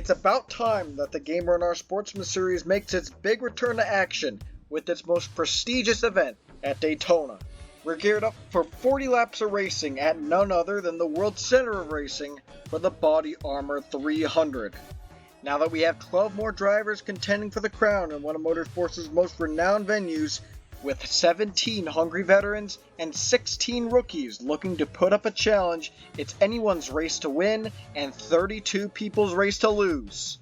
It's about time that the GAMERNR Sportsman Series makes its big return to action with its most prestigious event at Daytona. We're geared up for 40 laps of racing at none other than the world center of racing for the BODYARMOR 300. Now that we have 12 more drivers contending for the crown in one of motorsports' most renowned venues, with 17 hungry veterans and 16 rookies looking to put up a challenge, it's anyone's race to win and 32 people's race to lose.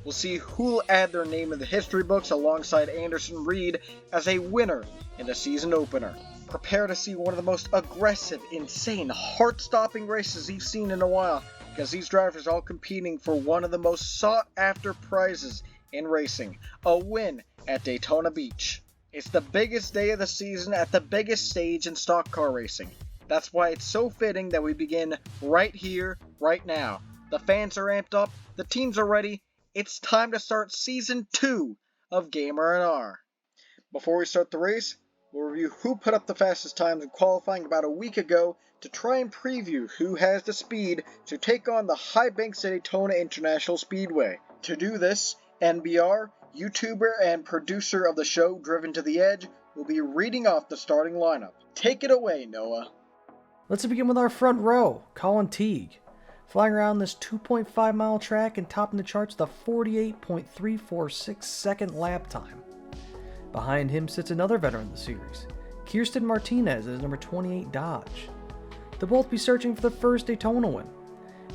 We'll see who'll add their name in the history books alongside Anderson Reed as a winner in the season opener. Prepare to see one of the most aggressive, insane, heart-stopping races you've seen in a while, because these drivers are all competing for one of the most sought-after prizes in racing, a win at Daytona Beach. It's the biggest day of the season at the biggest stage in stock car racing. That's why it's so fitting that we begin right here, right now. The fans are amped up, the teams are ready. It's time to start Season 2 of GAMERNR. Before we start the race, we'll review who put up the fastest times in qualifying about a week ago to try and preview who has the speed to take on the high banks at Daytona International Speedway. To do this, NBR, YouTuber and producer of the show Driven to the Edge, will be reading off the starting lineup. Take it away, Noah. Let's begin with our front row, Colin Teague. Flying around this 2.5 mile track and topping the charts with a 48.346 second lap time. Behind him sits another veteran of the series, Kirsten Martinez at his number 28 Dodge. They'll both be searching for the first Daytona win,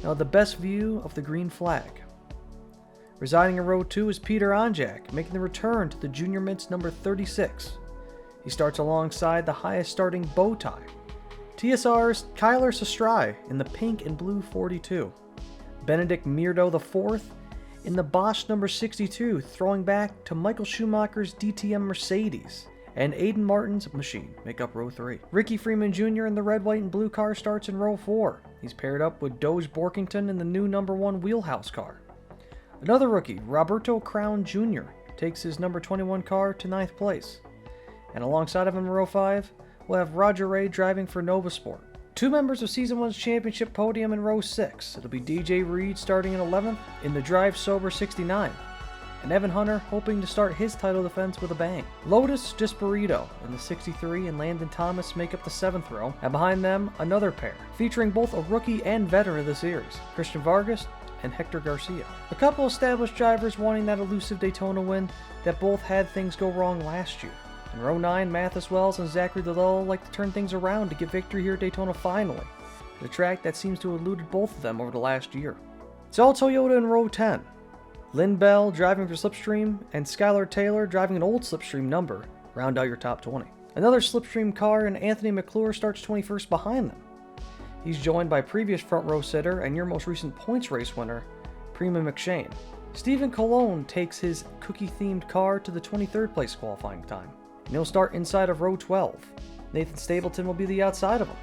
now the best view of the green flag. Residing in row 2 is Peter Onjak, making the return to the Junior Mints number 36. He starts alongside the highest starting bow tie, TSR's Kyler Sestrai in the pink and blue 42. Benedict Mirdo IV in the Bosch number 62, throwing back to Michael Schumacher's DTM Mercedes. And Aiden Martin's machine make up row 3. Ricky Freeman Jr. in the red, white, and blue car starts in row 4. He's paired up with Doge Borkington in the new number 1 wheelhouse car. Another rookie, Roberto Crown Jr., takes his number 21 car to 9th place. And alongside of him in row 5, we'll have Roger Ray driving for Nova Sport. 2 members of Season 1's championship podium in row 6. It'll be DJ Reed starting in 11th in the Drive Sober 69. And Evan Hunter hoping to start his title defense with a bang. Lotus Disparito in the 63 and Landon Thomas make up the 7th row. And behind them, another pair, featuring both a rookie and veteran of the series, Christian Vargas and Hector Garcia. A couple established drivers wanting that elusive Daytona win that both had things go wrong last year. In row 9, Mathis Wells and Zachary Liddell like to turn things around to get victory here at Daytona finally, at a track that seems to have eluded both of them over the last year. It's all Toyota in row 10. Lynn Bell driving for Slipstream and Skylar Taylor driving an old Slipstream number round out your top 20. Another Slipstream car and Anthony McClure starts 21st behind them. He's joined by previous front row sitter and your most recent points race winner, Prima McShane. Stephen Colon takes his cookie-themed car to the 23rd place qualifying time, and he'll start inside of row 12. Nathan Stapleton will be the outside of him.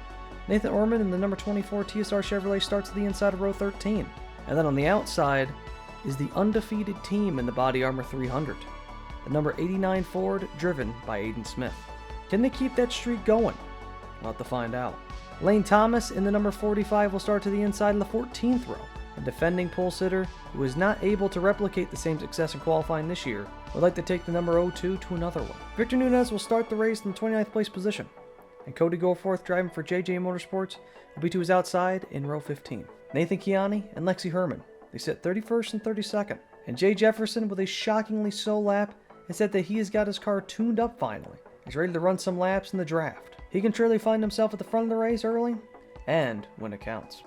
Nathan Orman in the number 24 TSR Chevrolet starts at the inside of row 13. And then on the outside is the undefeated team in the BODYARMOR 300, the number 89 Ford driven by Aiden Smith. Can they keep that streak going? We'll have to find out. Lane Thomas in the number 45 will start to the inside in the 14th row. A defending pole sitter who is not able to replicate the same success in qualifying this year would like to take the number 02 to another one. Victor Nunez will start the race in the 29th place position, and Cody Goforth driving for JJ Motorsports will be to his outside in row 15. Nathan Chiani and Lexi Herman, they sit 31st and 32nd, and Jay Jefferson with a shockingly slow lap has said that he has got his car tuned up finally. He's ready to run some laps in the draft. He can truly find himself at the front of the race early and when it counts.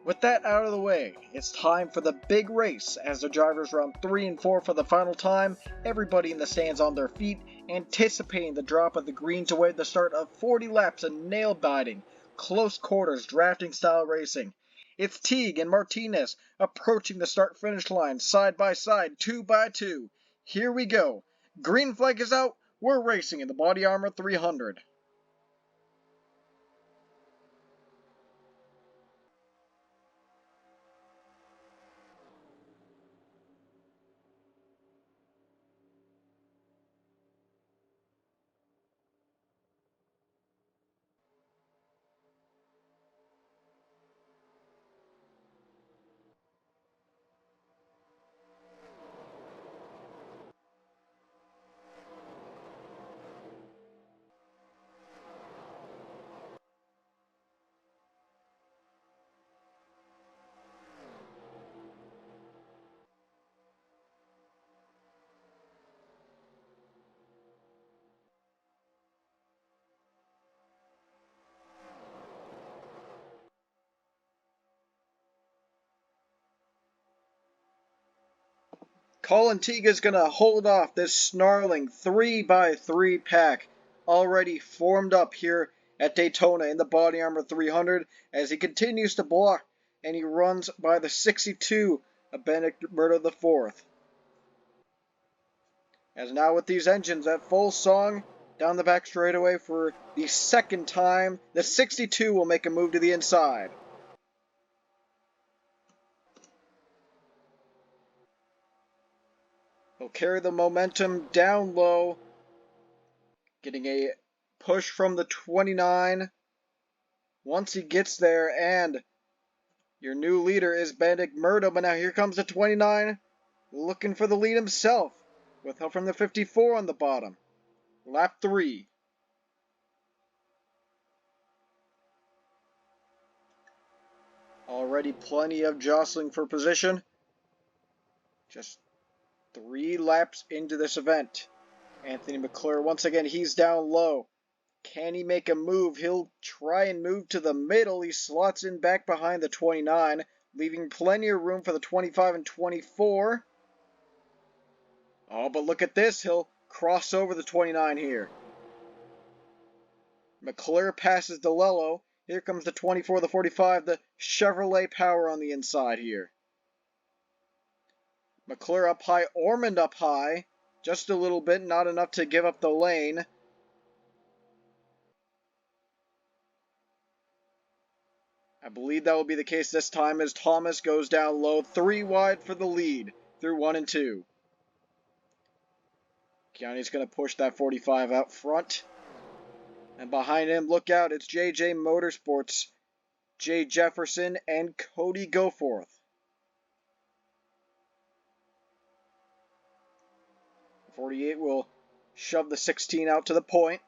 With that out of the way, it's time for the big race as the drivers run 3 and 4 for the final time, everybody in the stands on their feet, anticipating the drop of the green to wave the start of 40 laps of nail-biting, close quarters drafting style racing. It's Teague and Martinez approaching the start-finish line side by side, 2 by 2. Here we go. Green flag is out. We're racing in the BODYARMOR 300. Colin Teague is going to hold off this snarling 3x3 pack already formed up here at Daytona in the Body Armor 300 as he continues to block and he runs by the 62 of Benedict Murdo IV. As now with these engines at full song down the back straightaway for the second time, the 62 will make a move to the inside. He'll carry the momentum down low, getting a push from the 29. Once he gets there, and your new leader is Benedict Murdo, but now here comes the 29, looking for the lead himself, with help from the 54 on the bottom. Lap 3. Already plenty of jostling for position. Just 3 laps into this event. Anthony McClure, once again, he's down low. Can he make a move? He'll try and move to the middle. He slots in back behind the 29, leaving plenty of room for the 25 and 24. Oh, but look at this. He'll cross over the 29 here. McClure passes DeLello. Here comes the 24, the 45, the Chevrolet power on the inside here. McClure up high, Ormond up high. Just a little bit, not enough to give up the lane. I believe that will be the case this time as Thomas goes down low, 3 wide for the lead through 1 and 2. Keane's going to push that 45 out front. And behind him, look out, it's JJ Motorsports, Jay Jefferson, and Cody Goforth. 48 will shove the 16 out to the point.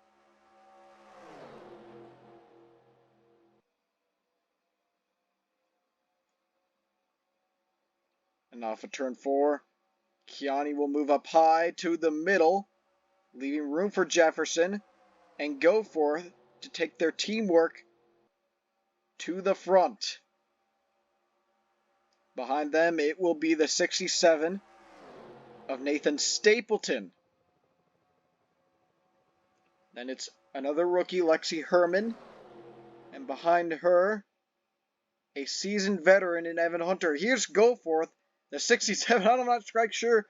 And off of turn 4, Keane will move up high to the middle, leaving room for Jefferson and Goforth to take their teamwork to the front. Behind them, it will be the 67 of Nathan Stapleton. Then it's another rookie, Lexi Herman. And behind her, a seasoned veteran in Evan Hunter. Here's Goforth, the 67. I'm not quite sure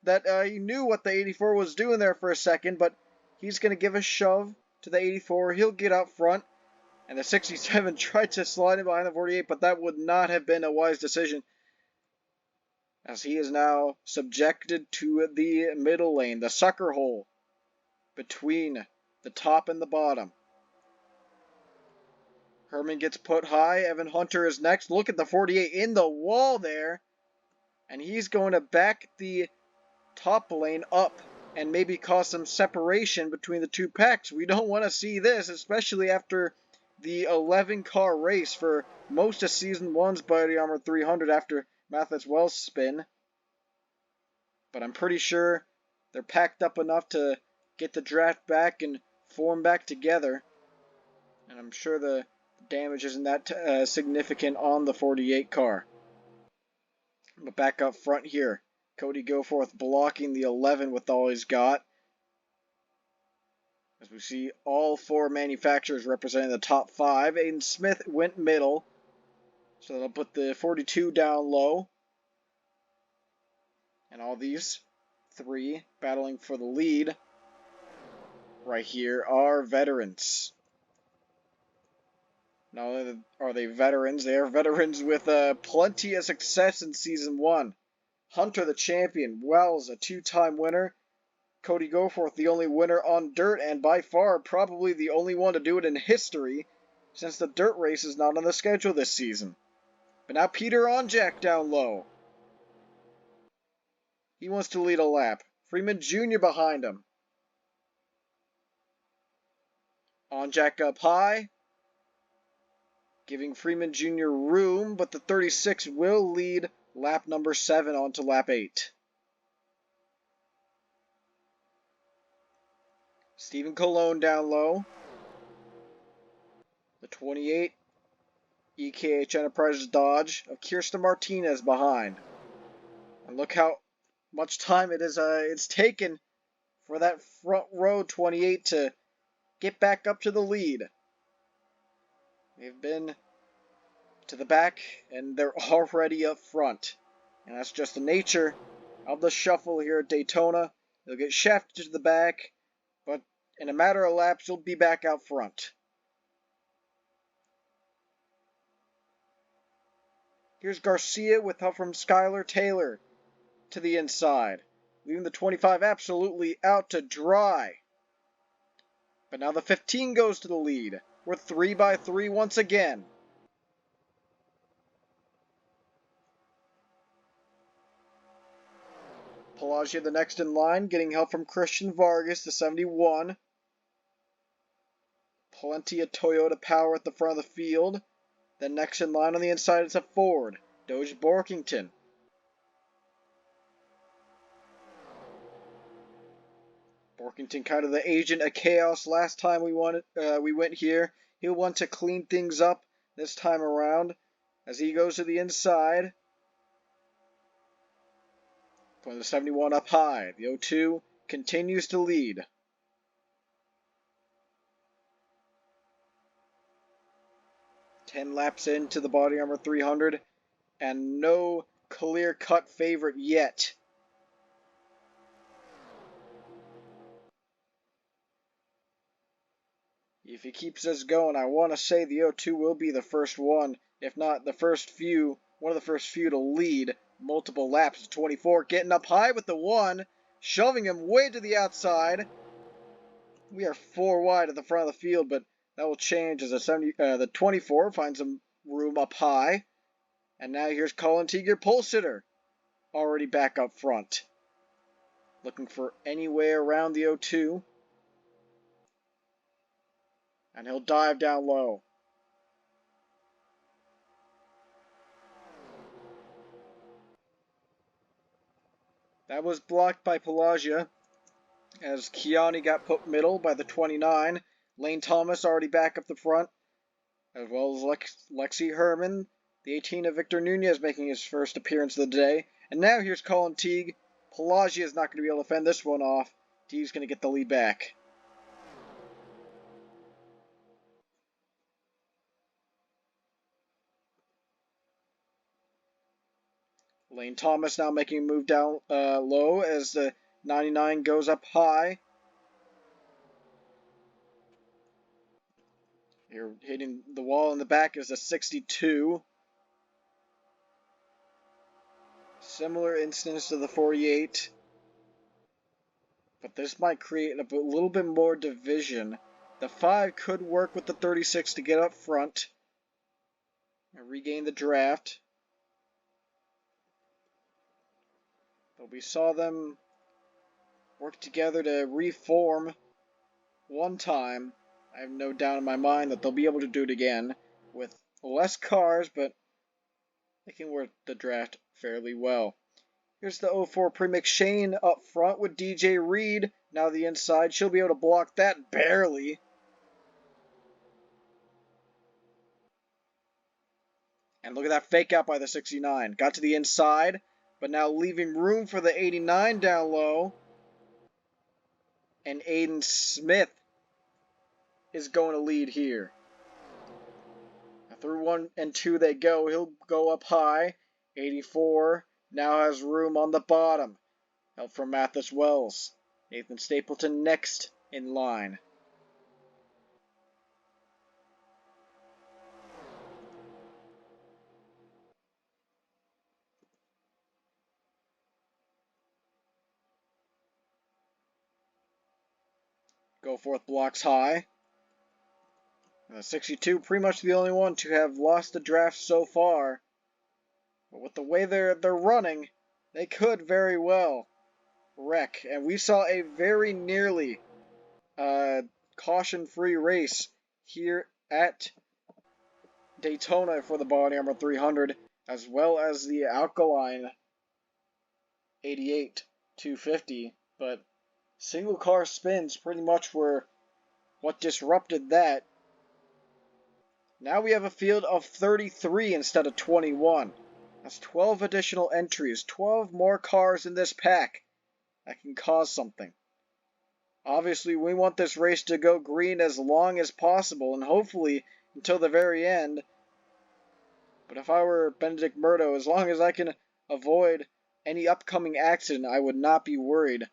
that he knew what the 84 was doing there for a second, but he's going to give a shove to the 84. He'll get out front. And the 67 tried to slide in behind the 48, but that would not have been a wise decision, as he is now subjected to the middle lane, the sucker hole between the top and the bottom. Herman gets put high. Evan Hunter is next. Look at the 48 in the wall there. And he's going to back the top lane up and maybe cause some separation between the two packs. We don't want to see this, especially after the 11-car race for most of Season 1's Body Armor 300 after Mathis Wells' spin. But I'm pretty sure they're packed up enough to get the draft back and form back together. And I'm sure the damage isn't that significant on the 48 car. But back up front here, Cody Goforth blocking the 11 with all he's got. As we see all 4 manufacturers representing the top 5. Aiden Smith went middle, so that'll put the 42 down low. And all these 3 battling for the lead right here are veterans. Not only are they veterans, they are veterans with plenty of success in Season 1. Hunter the champion, Wells a 2-time winner, Cody Goforth the only winner on dirt, and by far probably the only one to do it in history, since the dirt race is not on the schedule this season. But now Peter Onjak down low. He wants to lead a lap. Freeman Jr. behind him. Onjak up high, giving Freeman Jr. room, but the 36 will lead lap number 7 on to lap 8. Stephen Colon down low. The 28, EKH Enterprises Dodge of Kirsten Martinez behind. And look how much time it's taken for that front row 28 to get back up to the lead. They've been to the back, and they're already up front. And that's just the nature of the shuffle here at Daytona. They'll get shafted to the back, but in a matter of laps, you'll be back out front. Here's Garcia with help from Skylar Taylor to the inside, leaving the 25 absolutely out to dry. But now the 15 goes to the lead. We're 3 by 3 once again. Pelagia the next in line, getting help from Christian Vargas, the 71. Plenty of Toyota power at the front of the field. Then next in line on the inside is a Ford, Doge Borkington. Borkington kind of the agent of chaos last time we went here. He'll want to clean things up this time around as he goes to the inside. Putting the 71 up high. The 02 continues to lead. Ten laps into the Body Armor 300, and no clear-cut favorite yet. If he keeps this going, I want to say the 02 will be the first one, if not the first few, one of the first few to lead multiple laps. 24 getting up high with the 1, shoving him way to the outside. We are 4 wide at the front of the field, but that will change as the 24 finds some room up high. And now here's Colin Teague, pole sitter, already back up front. Looking for any way around the 02. And he'll dive down low. That was blocked by Pelagia, as Kiani got put middle by the 29. Lane Thomas already back up the front, as well as Lexi Herman, the 18 of Victor Nunez, making his first appearance of the day. And now here's Colin Teague. Pelagia is not going to be able to fend this one off. Teague's going to get the lead back. Lane Thomas now making a move down low as the 99 goes up high. Here hitting the wall in the back is a 62. Similar instance to the 48. But this might create a little bit more division. The 5 could work with the 36 to get up front and regain the draft. But we saw them work together to reform one time. I have no doubt in my mind that they'll be able to do it again with less cars, but they can work the draft fairly well. Here's the 04 Premix Shane up front with DJ Reed. Now the inside, she'll be able to block that barely. And look at that fake out by the 69. Got to the inside, but now leaving room for the 89 down low. And Aiden Smith is going to lead here. Now through 1 and 2 they go. He'll go up high. 84 now has room on the bottom. Help from Mathis Wells. Nathan Stapleton next in line. Goforth blocks high. 62 pretty much the only one to have lost the draft so far. But with the way they're running, they could very well wreck. And we saw a very nearly caution-free race here at Daytona for the Body Armor 300, as well as the Alkaline 88 250. But single car spins pretty much were what disrupted that. Now we have a field of 33 instead of 21. That's 12 additional entries, 12 more cars in this pack. That can cause something. Obviously, we want this race to go green as long as possible, and hopefully until the very end. But if I were Benedict Murdo, as long as I can avoid any upcoming accident, I would not be worried.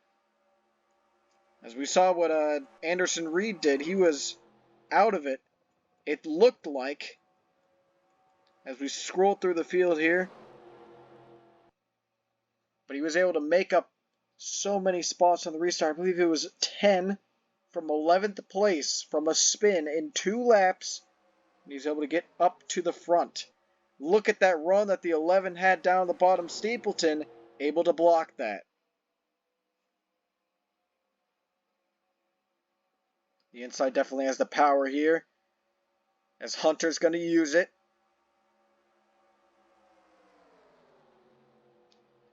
As we saw what Anderson Reed did, he was out of it, it looked like, as we scroll through the field here. But he was able to make up so many spots on the restart. I believe it was 10 from 11th place from a spin in 2 laps. And he's able to get up to the front. Look at that run that the 11 had down the bottom. Stapleton able to block that. The inside definitely has the power here, as Hunter's going to use it.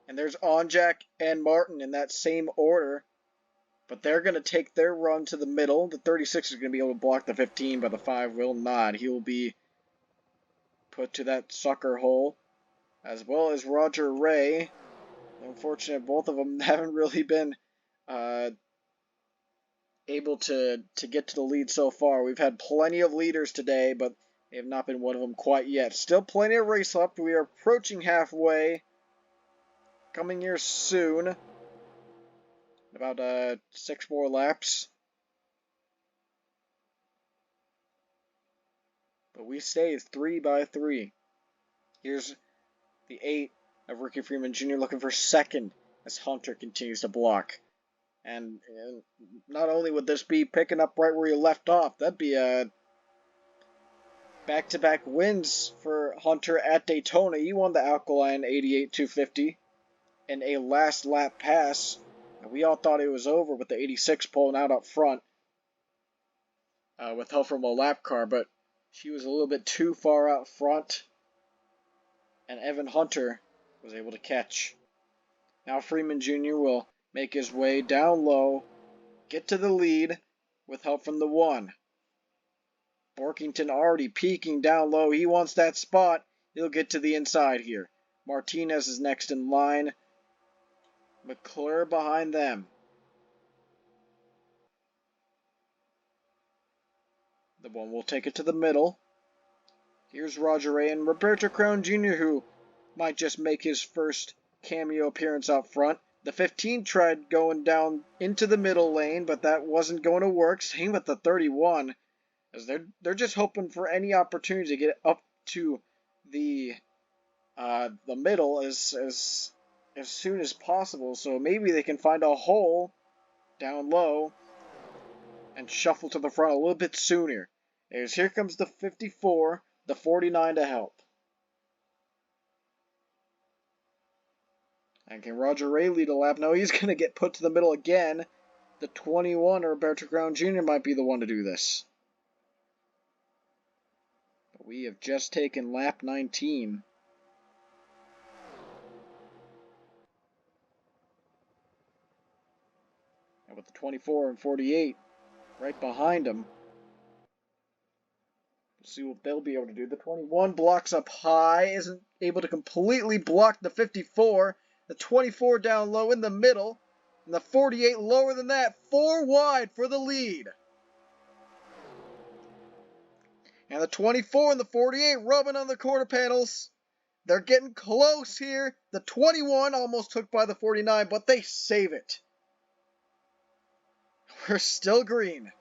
And there's Onjak and Martin in that same order. But they're going to take their run to the middle. The 36 is going to be able to block the 15, but the 5 will not. He will be put to that sucker hole, as well as Roger Ray. Unfortunately, both of them haven't really been able to get to the lead so far. We've had plenty of leaders today, but they have not been one of them quite yet. Still plenty of race left. We are approaching halfway. Coming here soon. About 6 more laps. But we stay 3 by 3. Here's the 8 of Ricky Freeman Jr. looking for second as Hunter continues to block. And not only would this be picking up right where you left off, that'd be a back-to-back wins for Hunter at Daytona. He won the Alkaline 88-250 in a last lap pass. And we all thought it was over with the 86 pulling out up front with help from a lap car, but she was a little bit too far out front, and Evan Hunter was able to catch. Now Freeman Jr. will make his way down low, get to the lead with help from the 1. Borkington already peeking down low. He wants that spot. He'll get to the inside here. Martinez is next in line. McClure behind them. The 1 will take it to the middle. Here's Roger Ray and Roberto Crown Jr., who might just make his first cameo appearance out front. The 15 tried going down into the middle lane, but that wasn't going to work. Same with the 31, as they're just hoping for any opportunity to get up to the middle as soon as possible. So maybe they can find a hole down low and shuffle to the front a little bit sooner. As here comes the 54, the 49 to help. And can Roger Ray lead a lap? No, he's going to get put to the middle again. The 21, Roberto Crown Jr., might be the one to do this. But we have just taken lap 19. And with the 24 and 48 right behind him, we'll see what they'll be able to do. The 21 blocks up high, isn't able to completely block the 54. The 24 down low in the middle, and the 48 lower than that, 4 wide for the lead. And the 24 and the 48 rubbing on the quarter panels. They're getting close here. The 21 almost took by the 49, but they save it. We're still green.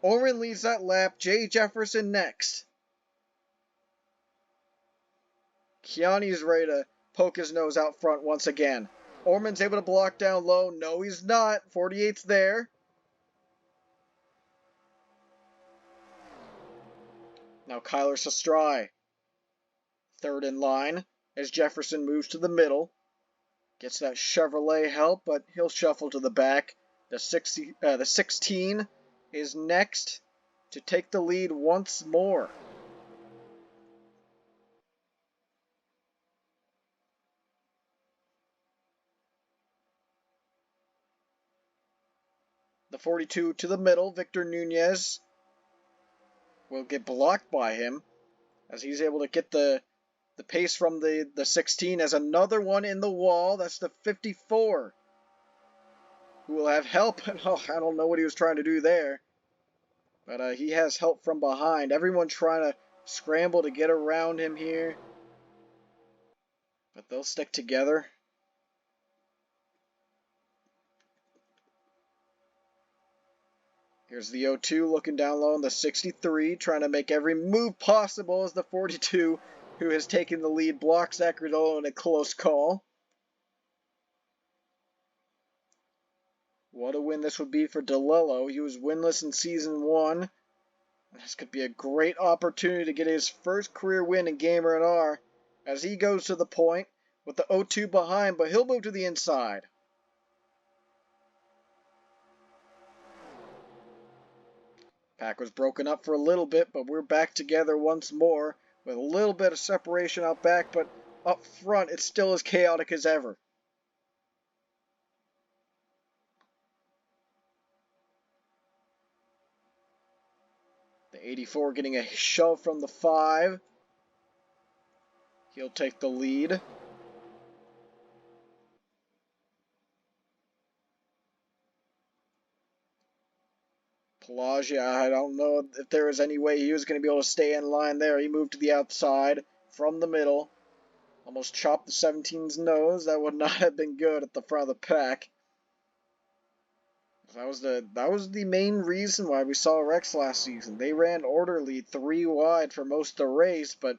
Orman leads that lap. Jay Jefferson next. Kiani's ready to poke his nose out front once again. Orman's able to block down low. No, he's not. 48's there. Now Kyler Sestrai, third in line, as Jefferson moves to the middle. Gets that Chevrolet help, but he'll shuffle to the back. The 16 is next to take the lead once more. The 42 to the middle, Victor Nunez, will get blocked by him as he's able to get the the pace from the 16 has another one in the wall. That's the 54. Who will have help. Oh, I don't know what he was trying to do there. But he has help from behind. Everyone trying to scramble to get around him here. But they'll stick together. Here's the 02 looking down low on the 63, trying to make every move possible as the 42, who has taken the lead, blocks Acrodolo in a close call. What a win this would be for DeLillo. He was winless in Season 1. This could be a great opportunity to get his first career win in GAMERNR as he goes to the point with the 02 behind, but he'll move to the inside. Pack was broken up for a little bit, but we're back together once more with a little bit of separation out back, but up front it's still as chaotic as ever. The 84 getting a shove from the 5. He'll take the lead. Pelagia, I don't know if there was any way he was going to be able to stay in line there. He moved to the outside from the middle. Almost chopped the 17's nose. That would not have been good at the front of the pack. That was the main reason why we saw Rex last season. They ran orderly 3 wide for most of the race, but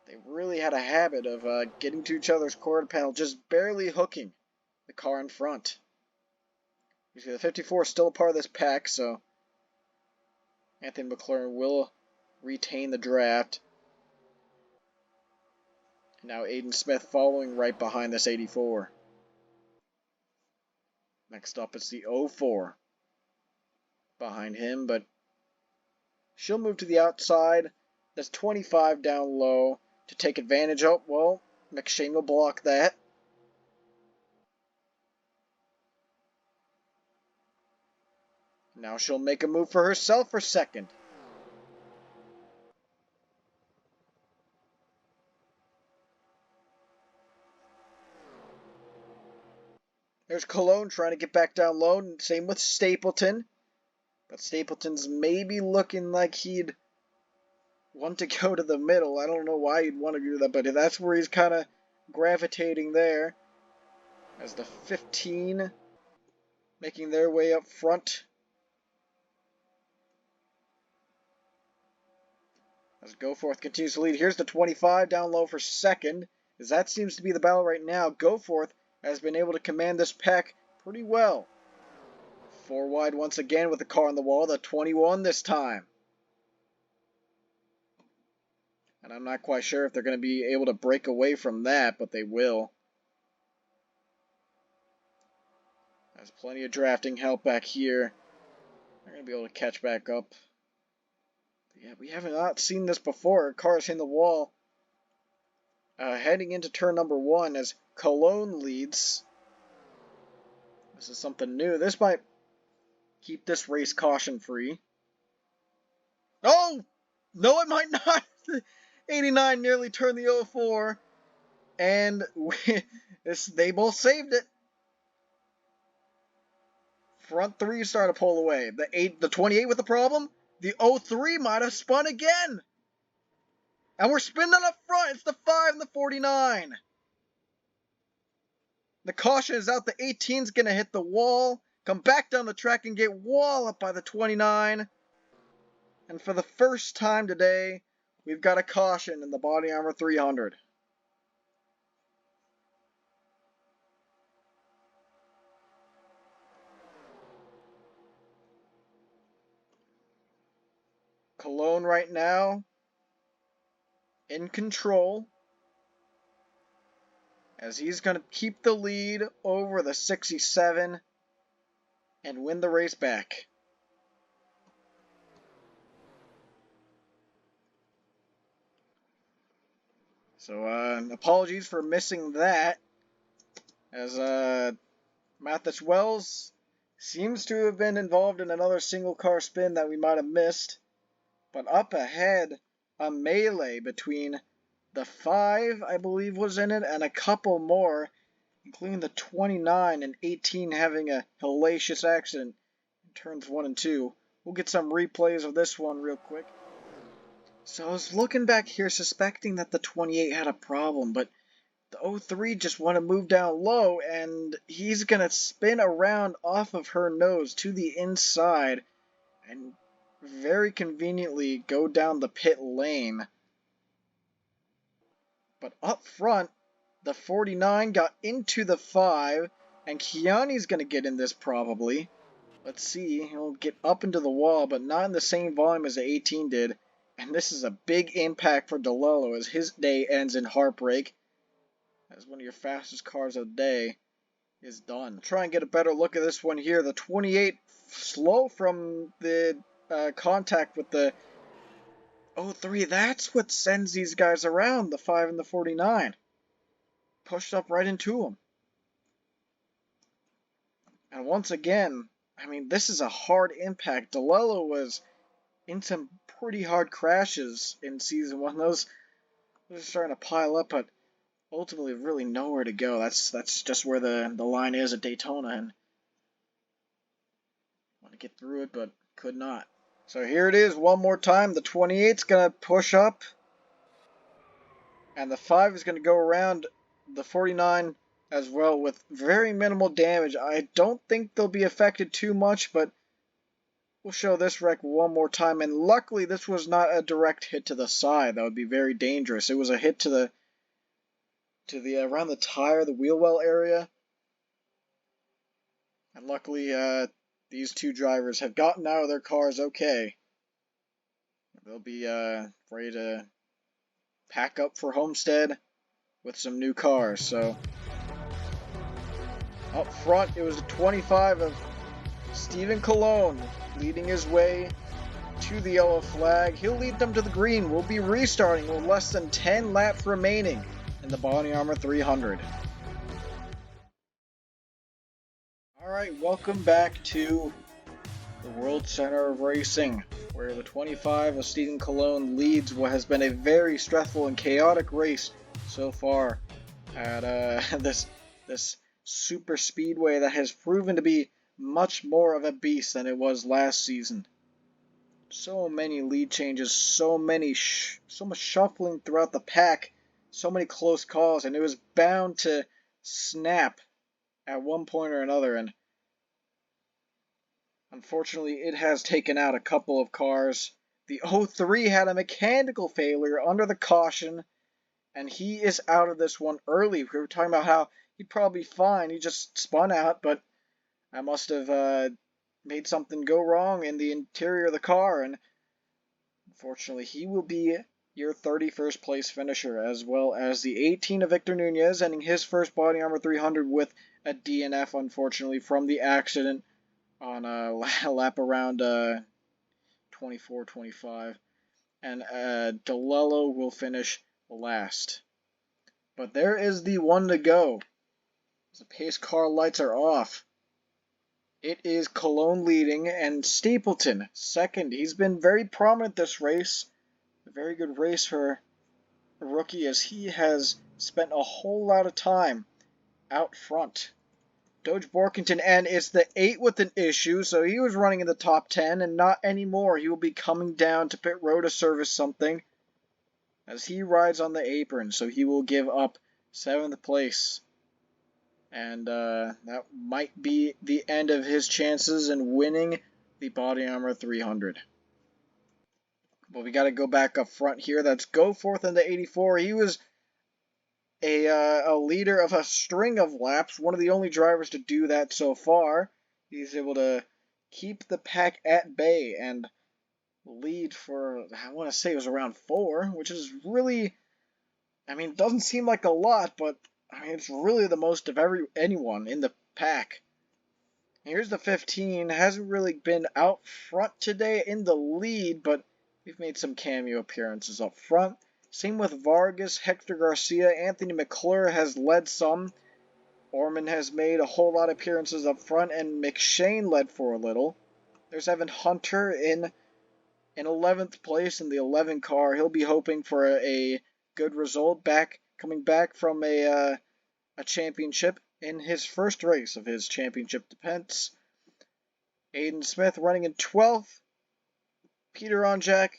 they really had a habit of getting to each other's quarter panel, just barely hooking the car in front. You see, the 54 is still a part of this pack, so Anthony McLaren will retain the draft. And now Aiden Smith following right behind this 84. Next up is the 04 behind him, but she'll move to the outside. That's 25 down low to take advantage of. Well, McShane will block that. Now she'll make a move for herself for second. There's Cologne trying to get back down low. Same with Stapleton. But Stapleton's maybe looking like he'd want to go to the middle. I don't know why he'd want to do that, but that's where he's kind of gravitating there. As the 15 making their way up front. As Goforth continues to lead. Here's the 25 down low for second. As that seems to be the battle right now. Goforth has been able to command this pack pretty well. 4 wide once again with the car on the wall. The 21 this time. And I'm not quite sure if they're going to be able to break away from that, but they will. There's plenty of drafting help back here. They're going to be able to catch back up. Yeah, we have not seen this before. Cars hitting the wall. Heading into turn number 1 as Cologne leads. This is something new. This might keep this race caution free. Oh! No, it might not! 89 nearly turned the 04. And they both saved it. Front 3 starting to pull away. The 28 with the problem. The 03 might have spun again. And we're spinning up front. It's the 5 and the 49. The caution is out. The 18's going to hit the wall. Come back down the track and get walloped by the 29. And for the first time today, we've got a caution in the Body Armor 300. Cologne right now in control as he's going to keep the lead over the 67 and win the race back. So apologies for missing that, as Mathis Wells seems to have been involved in another single car spin that we might have missed. But up ahead a melee between the 5, I believe, was in it, and a couple more, including the 29 and 18 having a hellacious accident in turns 1 and 2. We'll get some replays of this one real quick. So I was looking back here suspecting that the 28 had a problem, but the 03 just want to move down low, and he's going to spin around off of her nose to the inside and very conveniently go down the pit lane. But up front, the 49 got into the 5, and Kiani's going to get in this probably. Let's see, he'll get up into the wall, but not in the same volume as the 18 did. And this is a big impact for DeLello as his day ends in heartbreak. As one of your fastest cars of the day is done. Try and get a better look at this one here. The 28 slow from the contact with the 03. That's what sends these guys around, the 5 and the 49. Pushed up right into them. And once again, I mean, this is a hard impact. DeLello was in some pretty hard crashes in Season 1. Those are starting to pile up, but ultimately really nowhere to go. That's just where the line is at Daytona, and want to get through it, but could not. So here it is one more time. The 28's going to push up, and the 5 is going to go around the 49 as well with very minimal damage. I don't think they'll be affected too much, but we'll show this wreck one more time. And luckily, this was not a direct hit to the side. That would be very dangerous. It was a hit to the around the tire, the wheel well area. And luckily, these two drivers have gotten out of their cars okay. They'll be ready to pack up for Homestead with some new cars. So up front, it was the 25 of Steven Colon leading his way to the yellow flag. He'll lead them to the green. We'll be restarting with less than 10 laps remaining in the BODYARMOR 300. Alright, welcome back to the World Center of Racing, where the 25 of Steven Colon leads what has been a very stressful and chaotic race so far at this super speedway that has proven to be much more of a beast than it was last season. So many lead changes, so much shuffling throughout the pack, so many close calls, and it was bound to snap at one point or another, and unfortunately it has taken out a couple of cars. The 03 had a mechanical failure under the caution, and he is out of this one early. We were talking about how he'd probably be fine, he just spun out, but I must have made something go wrong in the interior of the car, and unfortunately he will be your 31st place finisher, as well as the 18 of Victor Nunez, ending his first BODYARMOR 300 with a DNF, unfortunately, from the accident on a lap around 24-25. And DeLello will finish last. But there is the one to go. The pace car lights are off. It is Colon leading and Stapleton second. He's been very prominent this race. A very good race for a rookie, as he has spent a whole lot of time out front. Doge Borkington, and it's the 8 with an issue, so he was running in the top 10 and not anymore. He will be coming down to pit road to service something as he rides on the apron, so he will give up 7th place. And that might be the end of his chances in winning the BODYARMOR 300. But we got to go back up front here. That's Goforth in the 84. He was a leader of a string of laps, one of the only drivers to do that so far. He's able to keep the pack at bay and lead for, I want to say it was around 4, which is really, I mean, it doesn't seem like a lot, but I mean, it's really the most of anyone in the pack. Here's the 15. Hasn't really been out front today in the lead, but we've made some cameo appearances up front. Same with Vargas, Hector Garcia, Anthony McClure has led some. Orman has made a whole lot of appearances up front, and McShane led for a little. There's Evan Hunter in in 11th place in the 11 car. He'll be hoping for a good result, coming back from a championship in his first race of his championship defense. Aiden Smith running in 12th. Peter Onjak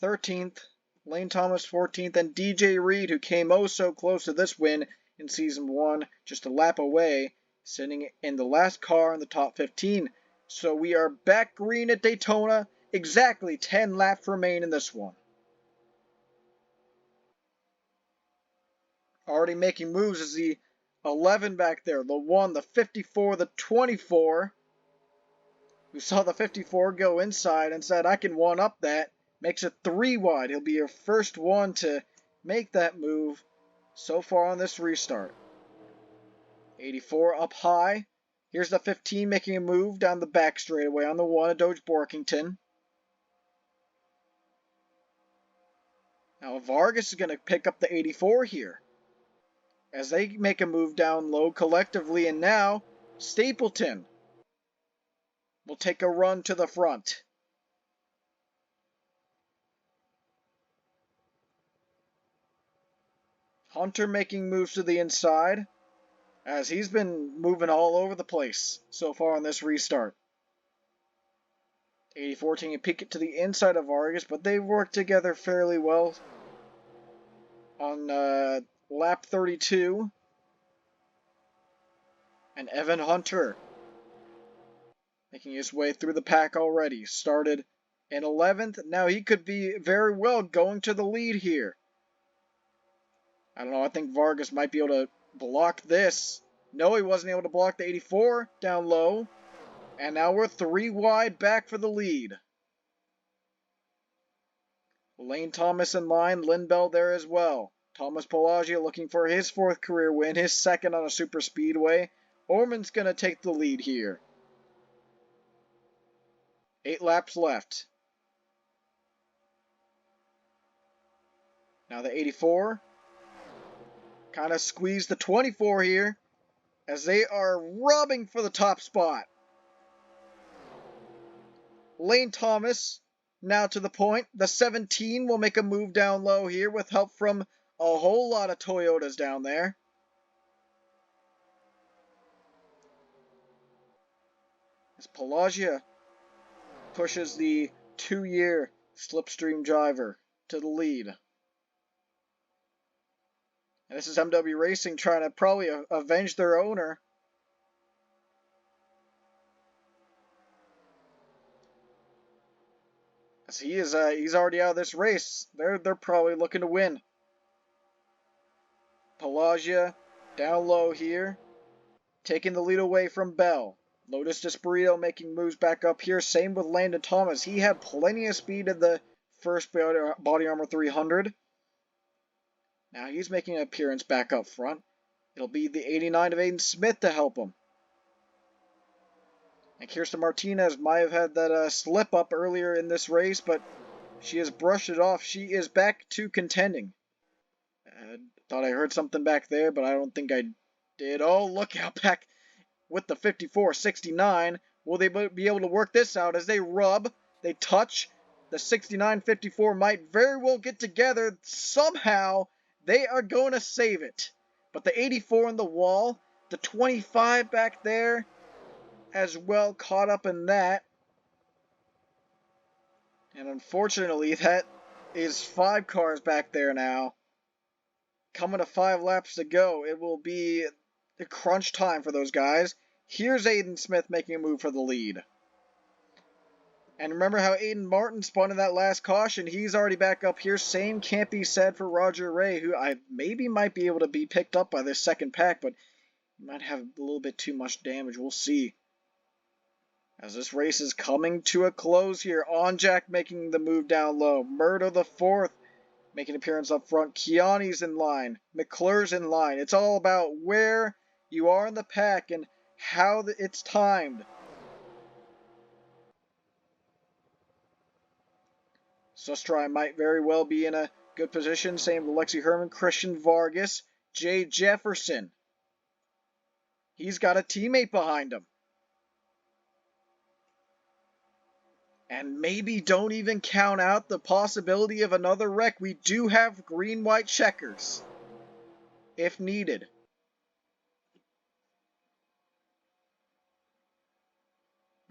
13th. Lane Thomas 14th. And DJ Reed, who came oh so close to this win in Season 1, just a lap away, sitting in the last car in the top 15. So we are back green at Daytona. Exactly 10 laps remain in this one. Already making moves is the 11 back there. The 1, the 54, the 24. Who saw the 54 go inside and said, I can one-up that. Makes it 3 wide. He'll be your first one to make that move so far on this restart. 84 up high. Here's the 15 making a move down the back straightaway on the 1 of Doge Borkington. Now Vargas is going to pick up the 84 here, as they make a move down low collectively, and now Stapleton will take a run to the front. Hunter making moves to the inside, as he's been moving all over the place so far on this restart. 84 taking a peek to the inside of Vargas, but they work together fairly well on lap 32. And Evan Hunter making his way through the pack already. Started in 11th. Now he could be very well going to the lead here. I don't know. I think Vargas might be able to block this. No, he wasn't able to block the 84 down low. And now we're 3 wide back for the lead. Lane Thomas in line. Lindbell there as well. Thomas Pelagia looking for his 4th career win. His 2nd on a super speedway. Orman's going to take the lead here. 8 laps left. Now the 84. Kind of squeeze the 24 here, as they are rubbing for the top spot. Lane Thomas now to the point. The 17 will make a move down low here with help from a whole lot of Toyotas down there. As Pelagia pushes the 2-year Slipstream driver to the lead. And this is MW Racing trying to probably avenge their owner. As he's already out of this race. They're probably looking to win. Pelagia down low here, taking the lead away from Bell. Lotus Desperito making moves back up here. Same with Landon Thomas. He had plenty of speed in the first Body Armor 300. Now he's making an appearance back up front. It'll be the 89 of Aiden Smith to help him. And Kirsten Martinez might have had that slip up earlier in this race, but she has brushed it off. She is back to contending. Thought I heard something back there, but I don't think I did. Oh, look out back with the 54-69. Will they be able to work this out as they rub, they touch? The 69-54 might very well get together somehow. They are going to save it. But the 84 on the wall, the 25 back there as well caught up in that. And unfortunately, that is 5 cars back there now. Coming to 5 laps to go. It will be the crunch time for those guys. Here's Aiden Smith making a move for the lead. And remember how Aiden Martin spun in that last caution. He's already back up here. Same can't be said for Roger Ray, who I maybe might be able to be picked up by this second pack, but he might have a little bit too much damage. We'll see. As this race is coming to a close here. Onjak making the move down low. Murdo the 4th making an appearance up front. Kiani's in line. McClure's in line. It's all about where you are in the pack and how it's timed. Sustrai might very well be in a good position. Same with Lexi Herman, Christian Vargas, Jay Jefferson. He's got a teammate behind him. And maybe don't even count out the possibility of another wreck. We do have green-white checkers, if needed.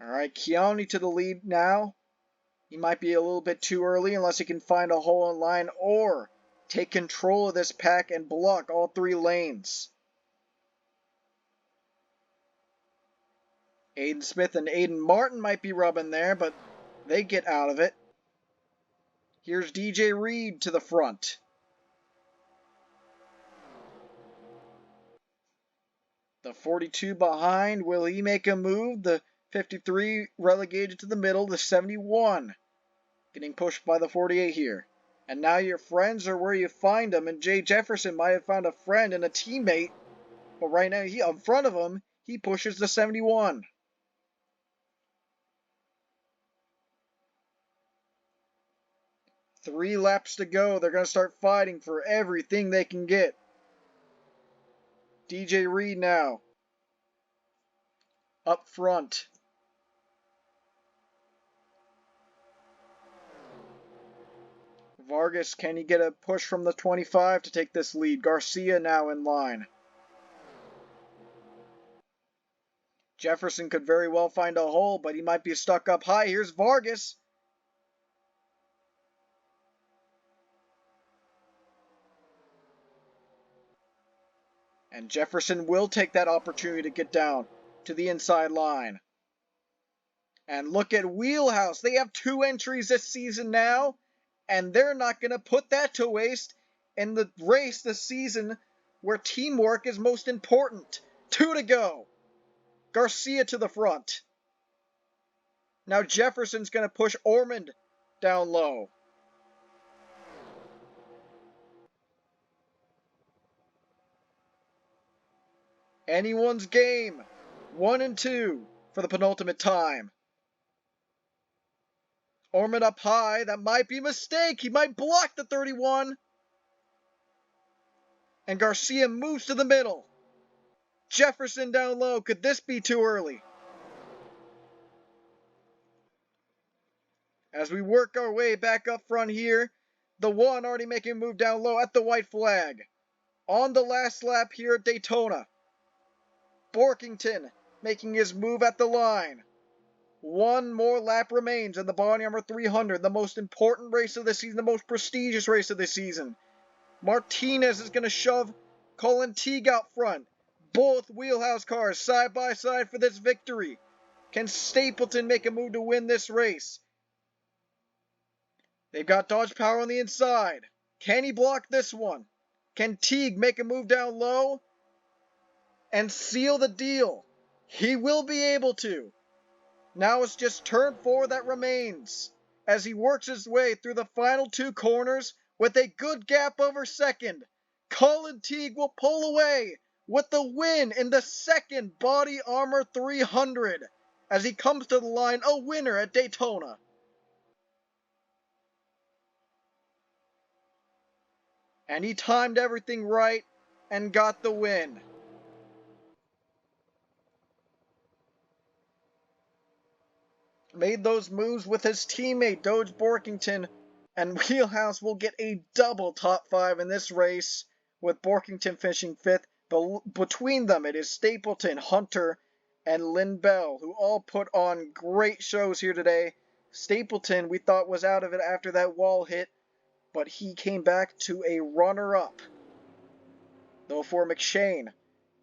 Alright, Keone to the lead now. He might be a little bit too early unless he can find a hole in line or take control of this pack and block all 3 lanes. Aiden Smith and Aiden Martin might be rubbing there, but they get out of it. Here's DJ Reed to the front. The 42 behind, will he make a move? The 53 relegated to the middle, the 71 getting pushed by the 48 here. And now your friends are where you find them, and Jay Jefferson might have found a friend and a teammate, but right now he in front of him, he pushes the 71. Three laps to go. They're going to start fighting for everything they can get. DJ Reed now up front. Vargas, can he get a push from the 25 to take this lead? Garcia now in line. Jefferson could very well find a hole, but he might be stuck up high. Here's Vargas. And Jefferson will take that opportunity to get down to the inside line. And look at Wheelhouse. They have 2 entries this season now, and they're not going to put that to waste in the race this season where teamwork is most important. 2 to go. Garcia to the front. Now Jefferson's going to push Ormond down low. Anyone's game. 1 and 2 for the penultimate time. Ormond up high. That might be a mistake. He might block the 31. And Garcia moves to the middle. Jefferson down low. Could this be too early? As we work our way back up front here, the 1 already making a move down low at the white flag. On the last lap here at Daytona. Borkington making his move at the line. 1 more lap remains in the BODYARMOR 300, the most important race of the season, the most prestigious race of the season. Martinez is going to shove Colin Teague out front. Both Wheelhouse cars side by side for this victory. Can Stapleton make a move to win this race? They've got Dodge Power on the inside. Can he block this one? Can Teague make a move down low and seal the deal? He will be able to. Now it's just turn 4 that remains as he works his way through the final 2 corners with a good gap over second. Colin Teague will pull away with the win in the second BODYARMOR 300 as he comes to the line a winner at Daytona. And he timed everything right and got the win. Made those moves with his teammate Doge Borkington, and Wheelhouse will get a double top 5 in this race, with Borkington finishing 5th. Between them, it is Stapleton, Hunter, and Lynn Bell, who all put on great shows here today. Stapleton, we thought, was out of it after that wall hit, but he came back to a runner-up. Though for McShane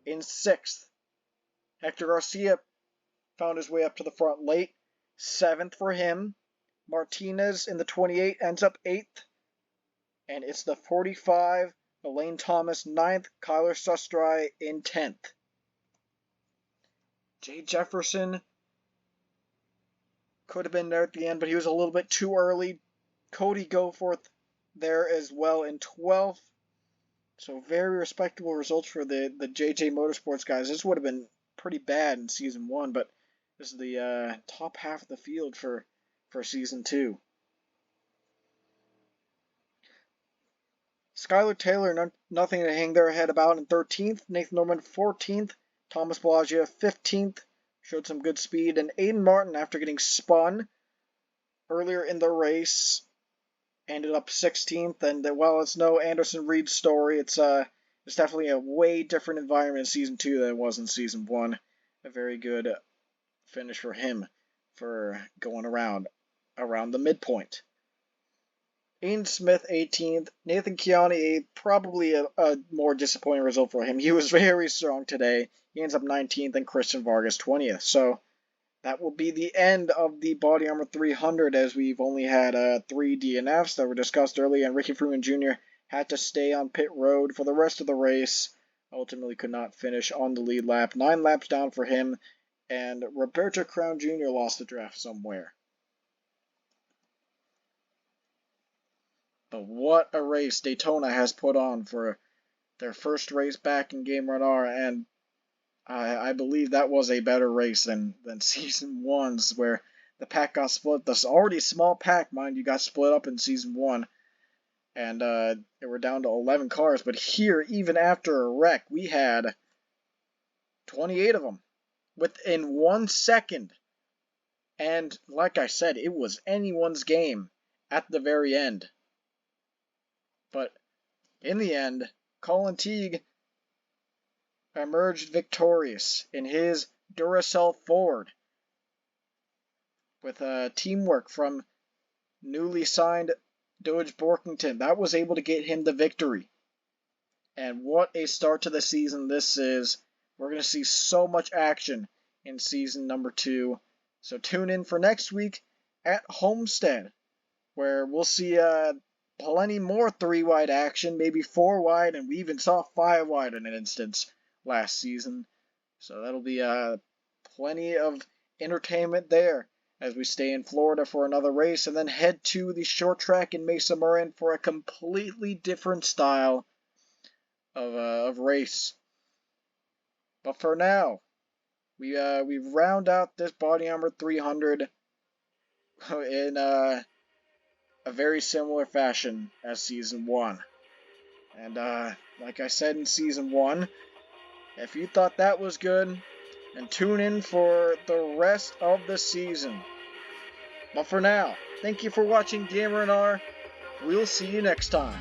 in 6th. Hector Garcia found his way up to the front late. 7th for him. Martinez in the 28 ends up 8th. And it's the 45, Elaine Thomas 9th, Kyler Sustry in 10th. Jay Jefferson could have been there at the end, but he was a little bit too early. Cody Goforth there as well in 12th. So very respectable results for the JJ Motorsports guys. This would have been pretty bad in Season 1, but this is the top half of the field for Season 2. Skylar Taylor, nothing to hang their head about in 13th. Nathan Norman 14th. Thomas Bellagio 15th. Showed some good speed. And Aiden Martin, after getting spun, earlier in the race. Ended up 16th, and while it's no Anderson Reed story, it's definitely a way different environment in Season 2 than it was in Season 1. A very good finish for him for going around the midpoint. Aiden Smith 18th, Nathan Chiani 8th, probably a more disappointing result for him. He was very strong today. He ends up 19th, and Christian Vargas 20th. So that will be the end of the Body Armor 300, as we've only had 3 DNFs that were discussed earlier, and Ricky Freeman Jr. had to stay on pit road for the rest of the race. Ultimately could not finish on the lead lap. 9 laps down for him, and Roberto Crown Jr. lost the draft somewhere. But what a race Daytona has put on for their first race back in GAMERNR, and I believe that was a better race than Season 1's, where the pack got split. This already small pack, mind you, got split up in Season 1, and they were down to 11 cars. But here, even after a wreck, we had 28 of them within 1 second. And like I said, it was anyone's game at the very end. But in the end, Colin Teague emerged victorious in his Duracell Ford with teamwork from newly signed Doge Borkington. That was able to get him the victory. And what a start to the season this is. We're going to see so much action in season number 2. So tune in for next week at Homestead, where we'll see plenty more 3-wide action, maybe 4-wide, and we even saw 5-wide in an instance last season. So that'll be plenty of entertainment there as we stay in Florida for another race and then head to the short track in Mesa Marin for a completely different style of race. But for now, we round out this Body Armor 300 in a very similar fashion as Season 1. And like I said in Season 1, if you thought that was good, then tune in for the rest of the season. But for now, thank you for watching GAMERNR. We'll see you next time.